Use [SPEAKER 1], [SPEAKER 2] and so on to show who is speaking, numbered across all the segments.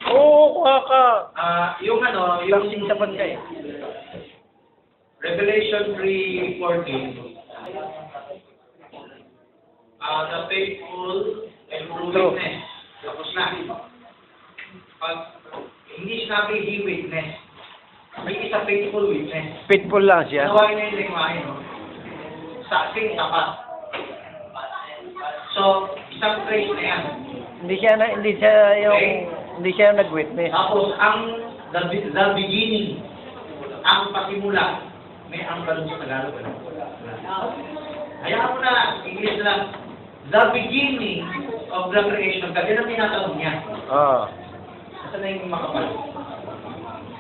[SPEAKER 1] Oo, kuha ka.
[SPEAKER 2] Yung yung
[SPEAKER 1] Sapat ka eh.
[SPEAKER 2] Revelation 3:14. The faithful and true witness. Tapos na. Pag hindi sinabi he witness, may isa faithful witness.
[SPEAKER 1] Faithful lang siya.
[SPEAKER 2] Nawain na yung lingwahe, no? Saksi, tapat. So, isang phrase na yan.
[SPEAKER 1] Hindi siya nag-witness.
[SPEAKER 2] Tapos, the beginning, ang pasimula, may ang ganun sa Tagalog. Hayaan mo na, English na lang. The beginning of the creation, kasi na tinatanong niya.
[SPEAKER 1] Oo.
[SPEAKER 2] Saan na yung makapal?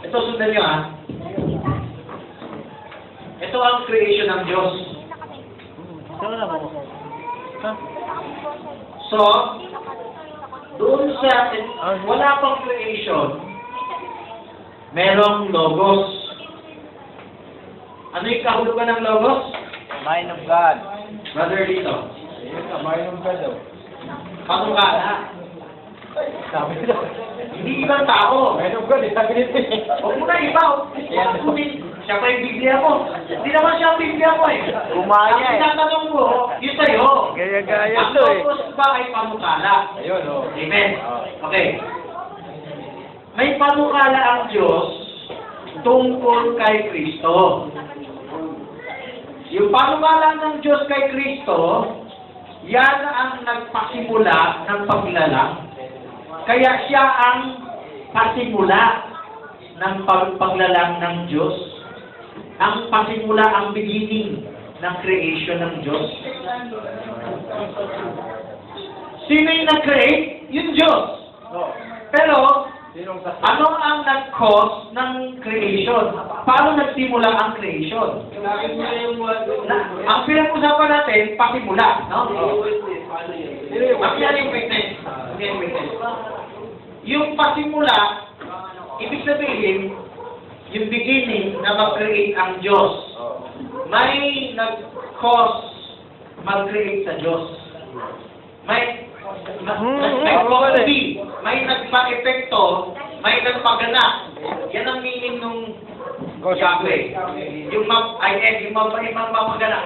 [SPEAKER 2] Ito, sundan niyo ha. Ito ang creation ng Diyos. So, doon sa, wala pang creation, merong logos. Ano yung kahulugan ng logos?
[SPEAKER 1] Mind of God.
[SPEAKER 2] Brother dito.
[SPEAKER 1] Mind of God daw.
[SPEAKER 2] Patungkala.
[SPEAKER 1] Sabi daw.
[SPEAKER 2] Hindi ibang tao.
[SPEAKER 1] Mind of God, sabi nito eh.
[SPEAKER 2] Huwag mo na iba. Siya pa yung Biblia mo. Hindi naman siya ang Biblia mo eh.
[SPEAKER 1] Umaya
[SPEAKER 2] Ang
[SPEAKER 1] eh.
[SPEAKER 2] tinatanong mo, yun sa'yo.
[SPEAKER 1] Gaya-gaya
[SPEAKER 2] Ang
[SPEAKER 1] to eh.
[SPEAKER 2] logos ba ay panukala?
[SPEAKER 1] Ayun o.
[SPEAKER 2] Amen. Okay. May panukala ang Diyos tungkol kay Kristo. Yung panukala ng Diyos kay Kristo, yan ang nagpasimula ng paglalang. Kaya siya ang pasimula ng paglalang ng Diyos. Ang pasimula, ang beginning ng creation ng Diyos. Sino yung nag-create? Yung Diyos. Pero, ano ang nag-cause ng creation? Paano nagsimula ang creation? Ang pinag-usapan natin, pasimula. No? Yan yung witness. Yung pasimula, ibig sabihin, yung beginning na mag-create ang Diyos. May nag-cause mag-create sa Diyos. May nagpa-copy, may nagpa-epekto, may nagpaganap. Yan ang meaning nung Yahweh. Yung mapaganap.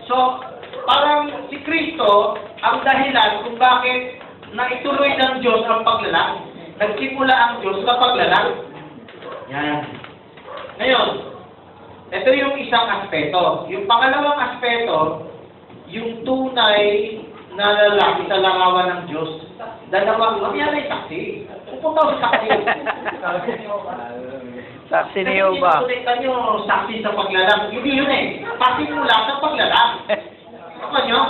[SPEAKER 2] So, parang si Kristo ang dahilan kung bakit naituloy ng Diyos ang paglalang. Nagsimula ang Diyos sa paglalang. Yan. Ngayon, ito yung isang aspeto. Yung pangalawang aspeto, yung tunay na lalaki sa langawan ng Diyos. Dalawang, yan ay saksi. Pupunta ko sa saksi.
[SPEAKER 1] Saksi ni Jehovah.
[SPEAKER 2] Kasi hindi nyo saksi sa paglalang. Hindi yun eh. Pasimula sa paglalang. Ano nyo?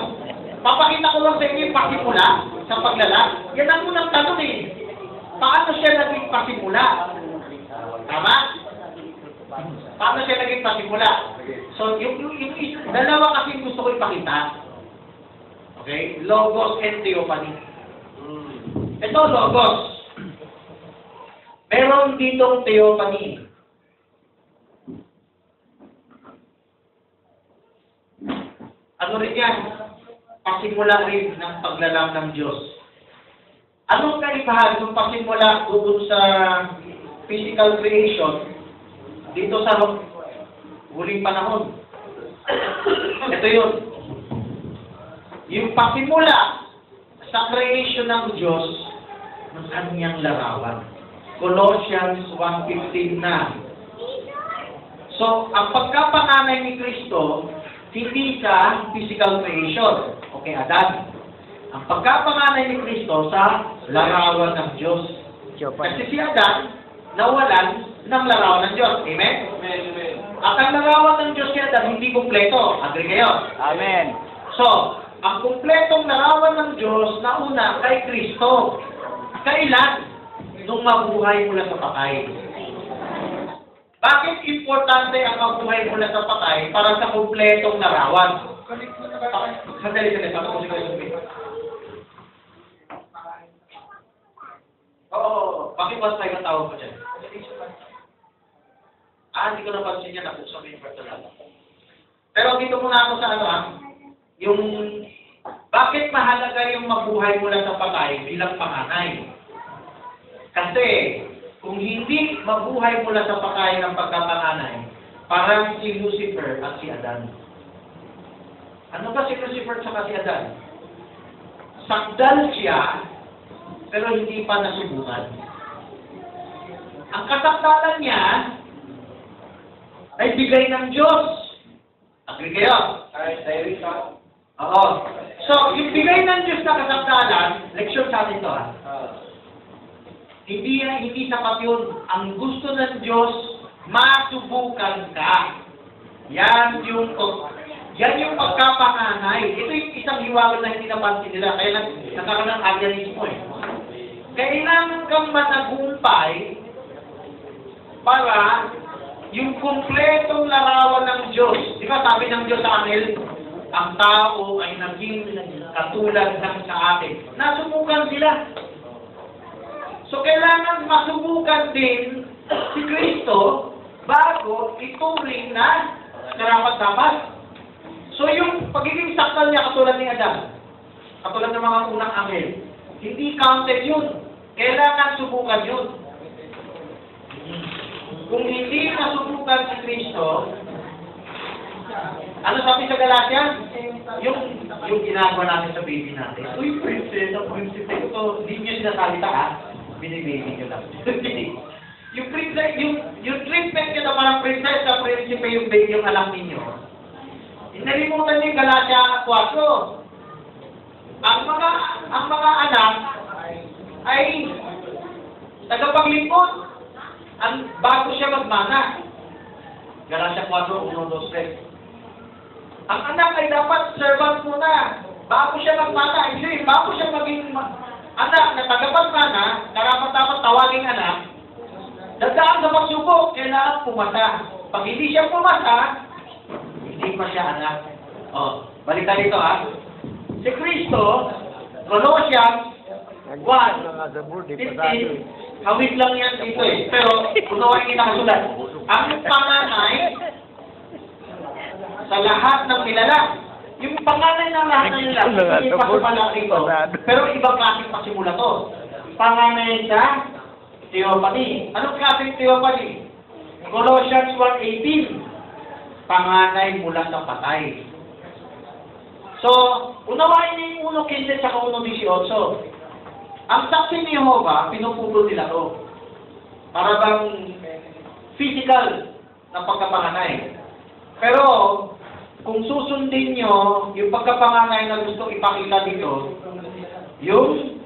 [SPEAKER 2] Papakita ko lang sa inyo yung pasimula sa paglalang. Yan ang unang tanong eh. Paano siya naging pasimula? Tama? Paano siya naging pasimula? So, yung dalawa kasi gusto ko ipakita. Okay? Logos and theophany. Ito, logos. Meron ditong theophany. Ano rin yan? Pasimula rin ng paglalang ng Diyos. Anong kaibahan kung pasimula doon sa physical creation dito sa huling panahon? Ito yun. Yung pasimula sa creation ng Diyos ng kanyang larawan. Colossians 1:15 na. So, ang pagkapanganay ni Kristo, hindi sa physical creation. Okay, Adan. Ang pagkapanganay ni Kristo sa larawan ng Diyos. Kasi si Adan, nawalan ng larawan ng Diyos. Amen? Amen. At ang larawan ng Diyos si Adan, hindi kumpleto. Agree kayo?
[SPEAKER 1] Amen.
[SPEAKER 2] So, ang kumpletong larawan ng Diyos na una kay Kristo. Kailan? Nung mabuhay mula sa patay. Bakit importante ang mabuhay mula sa patay para sa kumpletong larawan? Sandali. Oo, bakit mas tayo ang tawag ko dyan? Hindi ko napansin yan. Napuso mo yung personal. Pero dito muna ako sa yung Bakit mahalaga yung mabuhay mula sa patay bilang panganay? Kasi, kung hindi mabuhay mula sa patay ng pagkapanganay, parang si Lucifer at si Adan. Ano ba si Lucifer at si Adan? Sakdal siya, pero hindi pa nasubukan. Ang kasakdalan niya ay bigay ng Diyos. Agree kayo? Oo. So, yung bigay ng Diyos na kasakdalan, leksyon sa atin ito hindi sapat yun. Ang gusto ng Diyos, masubukan ka. Yan yung pagkapanganay. Ito yung isang hiwaga na hindi napansin nila. Kaya nagkakaroon ng aganismo eh. Kailangan kang managumpay para yung kumpletong larawan ng Diyos. Di ba sabi ng Diyos sa anghel, ang tao ay naging katulad ng sa atin. Nasubukan sila. So kailangan masubukan din si Kristo bago ituring na karapat-dapat. So yung pagiging sakdal niya katulad ni Adan, katulad ng mga unang anghel, hindi counted yun. Kailangan subukan yun. Kung hindi nasubukan si Kristo, ano sabi sa Galatia? Yung ginagawa natin sa baby natin. Uy, prinsesa, ito, hindi nyo sinasalita binibaby nyo lang. yung treatment nyo na parang prinsesa, prinsipe yung baby yung alam ninyo. Inalimutan niyo yung Galatia 4. Ang mga anak ay tagapaglingkod. Bago siya magmana. Galatia 4, 1, 2, 3. Ang anak ay dapat servant muna. Bago siya magmana. Bago siya maging anak na tagapagmana, dapat tawaging anak, dadaan sa pagsubok, kailangan pumasa. Pag hindi siya pumasa, hindi pa siya anak. Balikan dito Si Kristo, Colossians 1:15, hawit lang yan dito pero unawain niyo nakasulat. Ang panganay sa lahat ng nilalang. Yung panganay ng lahat ng nilalang, hindi pa sa palaki ito. Pero ibang klaseng pasimula to. Panganay sa theophany. Anong klaseng theophany? Colossians 1:18. Panganay mula sa patay. So, unawain niyo yung 1:15 at 1:18. Ang saksi ni Jehovah, pinuputol nila to. Para bang physical na pagkapanganay. Pero, kung susundin nyo yung pagkapanganay na gusto ipakita dito, yung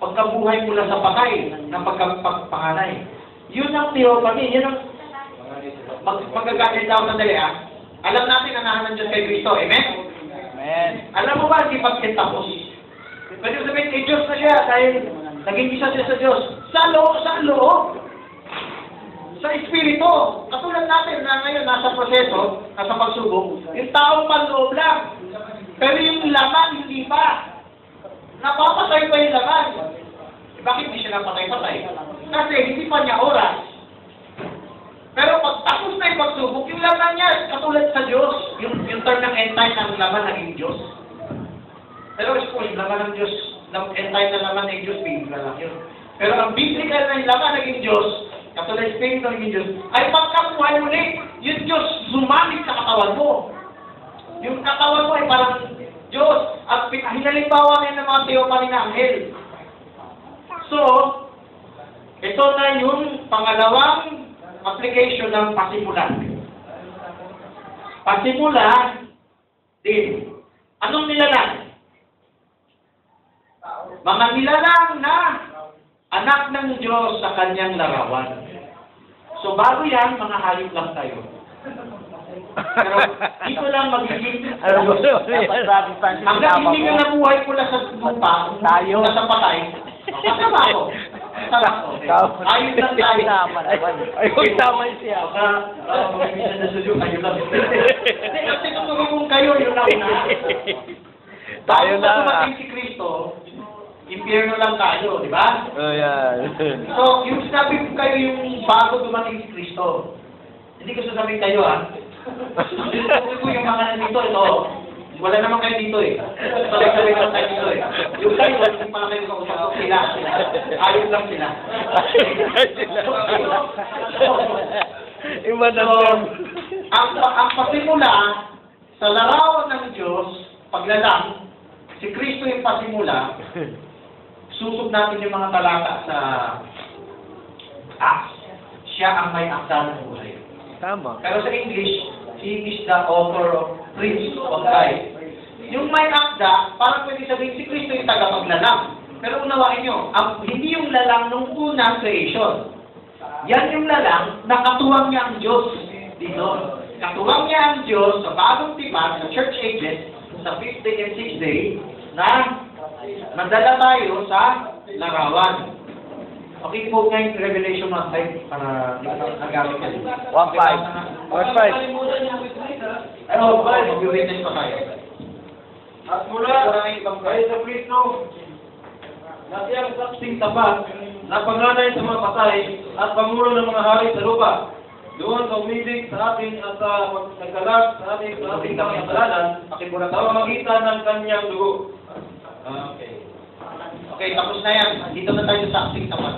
[SPEAKER 2] pagkabuhay mula sa patay ng pagkapanganay. Yun ang theophany. Yun ang magagalit daw sandali Alam natin ang nahanan Diyos kay Kristo. Amen?
[SPEAKER 1] Amen.
[SPEAKER 2] Alam mo ba, di pagkitapos? Pwede sabihin, Diyos na siya dahil naging isa siya sa Diyos. Sa loob. Sa Espiritu. Katulad natin na ngayon nasa proseso, nasa pagsubok, yung taong panloob lang. Pero yung laman, hindi pa. Napapatay pa yung laman. Bakit hindi siya napatay-patay? Kasi hindi pa niya oras. Pero pag tapos na yung pagsubok, yung laman niya, katulad sa Diyos, yung term ng end time ng laman naging Diyos. Pero yung laman ng Diyos, end time ng laman ng Diyos, bibigla lang yun. Pero ang biblical na yung laman naging Diyos, katulad sa Espiritu naging Diyos, ay pagkabuhay ulit, yung Diyos sumalik sa katawan mo. Yung katawan mo ay parang Diyos, at hinalimbawa na ng mga theophany na anghel. So, ito na yung pangalawang application ng pasimulan. Pasimulan din. Anong nilalang? Mga nilalang na anak ng Diyos sa kanyang larawan. So bago yan, mga hayop lang tayo. Pero dito lang magiging hanggang hindi ka nabuhay mula sa lupa, mula sa patay, kasama ako. Ayun lang tayo.
[SPEAKER 1] Ayun, tama siya.
[SPEAKER 2] Minsan na suyo, ayun lang. Kasi kung kayo, yun lang na.
[SPEAKER 1] Tayo lang.
[SPEAKER 2] Kung dumating si Kristo, impyerno lang tayo, di ba?
[SPEAKER 1] Yan.
[SPEAKER 2] So, yung sinabi ko kayo yung bago dumating si Kristo. Hindi ko sasabihin kayo, Sabi ko yung mga nandito, ito. Wala naman kayo dito eh. Sabay-sabay lang tayo dito eh. Yung tayo, hindi pa lang kayo kausap. Sila. Ayun lang sila.
[SPEAKER 1] Iba na
[SPEAKER 2] So, ang pasimula sa larawan ng Diyos, paglalang, si Kristo yung pasimula, susog natin yung mga talata sa Acts. Siya ang may akda ng buhay.
[SPEAKER 1] Tama.
[SPEAKER 2] Pero sa English, he is the author of Prince of Life. Yung may akda, parang pwede sabihin si Kristo yung tagapaglalang. Pero unawain nyo, hindi yung lalang nung unang creation. Yan yung lalang, nakatuwang niya ang Diyos dito. Katuwang niya ang Diyos sa bagong tipan, sa church ages, sa 5th day and 6th day, na madala tayo sa larawan. Okay po ngayon, Revelation 1:5 para nagamit ka din.
[SPEAKER 1] 1:5. 1:5.
[SPEAKER 2] Ano ba? Mag-witness pa tayo.
[SPEAKER 3] At mula kay sa Kristo, na siyang saksing tapat, na panganay sa mga patay, at pangulo ng mga hari sa lupa. Doon sa umilig sa atin at sa nagkalat sa ating kasalanan, sa pamamagitan ng kanyang dugo.
[SPEAKER 2] Okay. Okay, tapos na yan. Dito na tayo sa saksing tapat.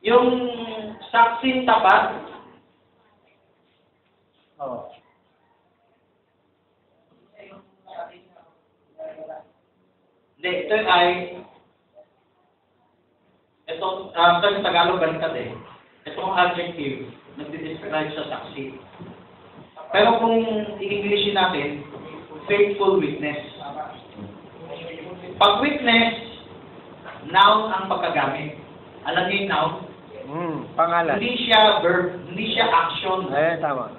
[SPEAKER 2] Yung saksing tapat, hindi, ito ay, ito, sa Tagalog baliktad eh. Itong adjective, nagdi-describe sa saksi. Pero kung i-Englishin natin, faithful witness. Pag witness, noun ang pagkagamit. Alam niyo yung noun?
[SPEAKER 1] Pangalan.
[SPEAKER 2] Hindi siya verb, hindi siya action.
[SPEAKER 1] Tama.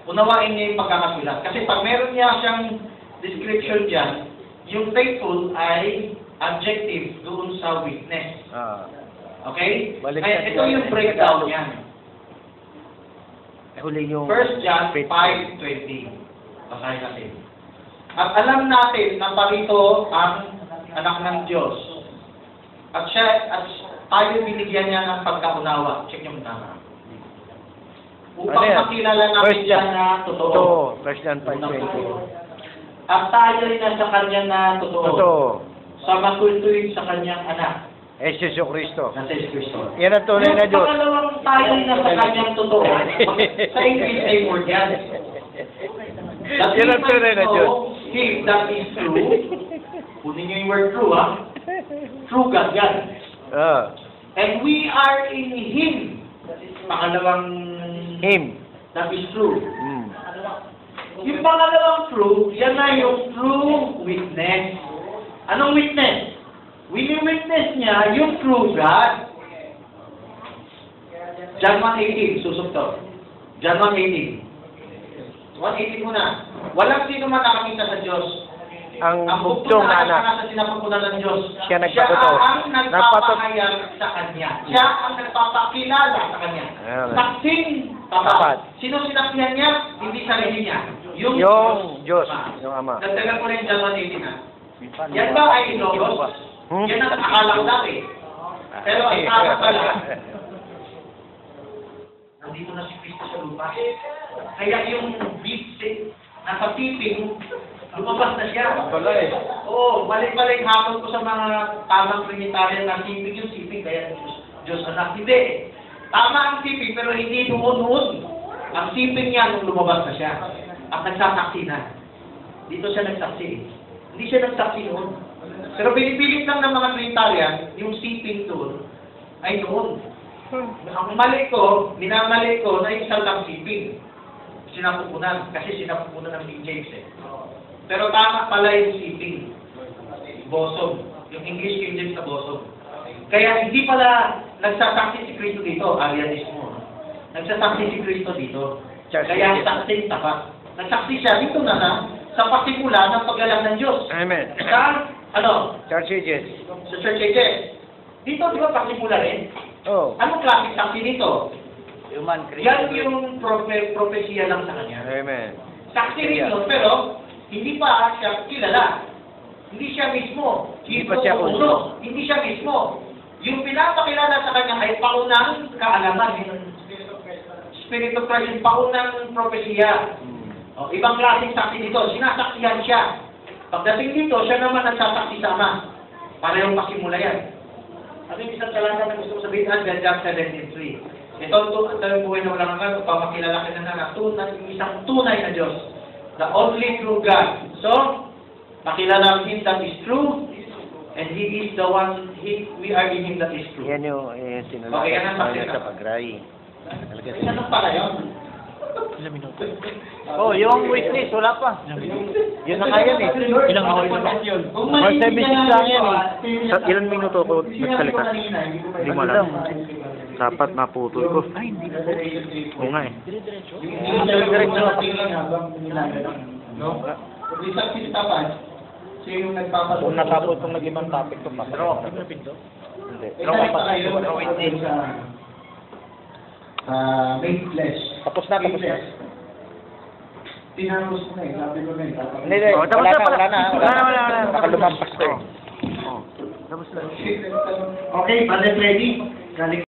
[SPEAKER 2] Unawain niya yung pagkakasulat. Kasi pag meron niya siyang description dyan, yung faithful ay adjective doon sa witness. Okay? Kaya ito yung breakdown niyan.
[SPEAKER 1] Huli yung
[SPEAKER 2] 1 John 5:20. Basahin natin. At alam natin na parito ang anak ng Diyos. At tayo binigyan niya ng pagkaunawa. Check yung tama. Upang makilala natin siya na totoo.
[SPEAKER 1] 1 John 5:20.
[SPEAKER 2] At tayo rin nasa kanya na totoo. Sa makultuin sa kanyang anak.
[SPEAKER 1] Jesus Kristo.
[SPEAKER 2] Na si Kristo.
[SPEAKER 1] Yan ang tunay na Diyos.
[SPEAKER 2] Yung pangalawang tayo rin nasa kanyang totoo. Sa English ay word yan.
[SPEAKER 1] Yan ang tunay na Diyos.
[SPEAKER 2] If that is true, kunin niyo yung word true, ha? True God yan. And we are in Him. Pangalawang
[SPEAKER 1] Him.
[SPEAKER 2] that is true. Yung pangalawang true, yan na yung true witness. Anong witness? Yung witness niya, yung true God. John 1:18, susukto. John 1:18. 1:18 muna. Walang sino man nakakita sa Diyos.
[SPEAKER 1] Ang bugtong na anak.
[SPEAKER 2] Sa sinapupunan ng Diyos.
[SPEAKER 1] Siya nagpatuto.
[SPEAKER 2] Siya ang nagpapahayag sa Kanya. Siya ang nagpapakilala sa Kanya. Saksing tapat. Sino sinaksihan niya? Hindi sarili niya. Yung
[SPEAKER 1] Diyos. Yung Ama.
[SPEAKER 2] Dagdagan ko rin John 1:18 na. Yan ba ay logos? Yan ang akala ko dati. Pero ang tama pala, nandito na si Kristo sa lupa. Kaya yung beat nasa piping, lumabas na siya. Oo, balik-balik hapon ko sa mga tamang Trinitarian na siping yung siping, kaya Diyos anak. Hindi. Tama ang siping, pero hindi noon. Ang siping niya nung lumabas na siya. At nagsasaksi na. Dito siya nagsaksi. Hindi siya nagsaksi noon. Pero pinipilit lang ng mga Trinitarian, yung siping doon, ay noon. Ang mali ko, minamali ko na yung salitang siping. Sinapupunan, kasi sinapupunan ng King James eh. Pero tama pala yung siping. Bosom. Yung English King James na bosom. Kaya hindi pala nagsasaksi si Kristo dito, Arianismo. Nagsasaksi si Kristo dito. Kaya saksing tapat. Nagsaksi siya dito na sa pasimula ng paglalang ng Diyos.
[SPEAKER 1] Amen.
[SPEAKER 2] Sa,
[SPEAKER 1] Church Ages.
[SPEAKER 2] Sa Church Ages. Dito, di ba, pasimula rin? Anong klaseng saksi dito?
[SPEAKER 1] Human creation.
[SPEAKER 2] Yan yung propesya lang sa kanya.
[SPEAKER 1] Amen.
[SPEAKER 2] Saksi rin yun, pero hindi pa siya kilala. Hindi siya mismo.
[SPEAKER 1] Hindi pa siya uso.
[SPEAKER 2] Hindi siya mismo. Yung pinapakilala sa kanya ay paunang kaalaman. Spirit of Christ, yung paunang propesya. O, ibang klaseng saksi dito, sinasaksihan siya. Pagdating dito, siya naman nagsasaksi sama. Parehong pasimula yan. At yung isang talaga na gusto ko sabihin, John 17:3. Ito ang buhay na walang hanggan upang makilala ka na isang tunay na Diyos. The only true God. So, makilala Him that is true, and He is the one, we are in Him that is true.
[SPEAKER 1] Yan yung sinunod
[SPEAKER 2] Okay, yan ang
[SPEAKER 1] sa
[SPEAKER 2] pakita.
[SPEAKER 1] pag-ray.
[SPEAKER 2] Ano pala yun?
[SPEAKER 1] Oh, yung witness, wala pa. Yun na kaya eh.
[SPEAKER 3] Ilang ako yun?
[SPEAKER 2] Kung
[SPEAKER 1] More
[SPEAKER 2] mali
[SPEAKER 1] 7
[SPEAKER 2] ka
[SPEAKER 1] lang yan eh.
[SPEAKER 4] Sa ilang minuto ko nagsalita? Hindi mo alam. Dapat naputol ko. Ay, hindi na. Oo nga eh.
[SPEAKER 3] No? Kung isang sinitapan, siya yung nagpapalala.
[SPEAKER 1] Kung natapos kung nag-ibang topic ko pa. Hindi.
[SPEAKER 3] Made flesh.
[SPEAKER 1] Tapos na.
[SPEAKER 3] Tinapos ko na eh. Sabi ko na eh.
[SPEAKER 1] Hindi,
[SPEAKER 4] Oh, tapos na pala.
[SPEAKER 1] wala na.
[SPEAKER 4] Wala.
[SPEAKER 1] Nakalumampas to eh.
[SPEAKER 4] Tapos na.
[SPEAKER 2] Okay, Brother Freddy. Galing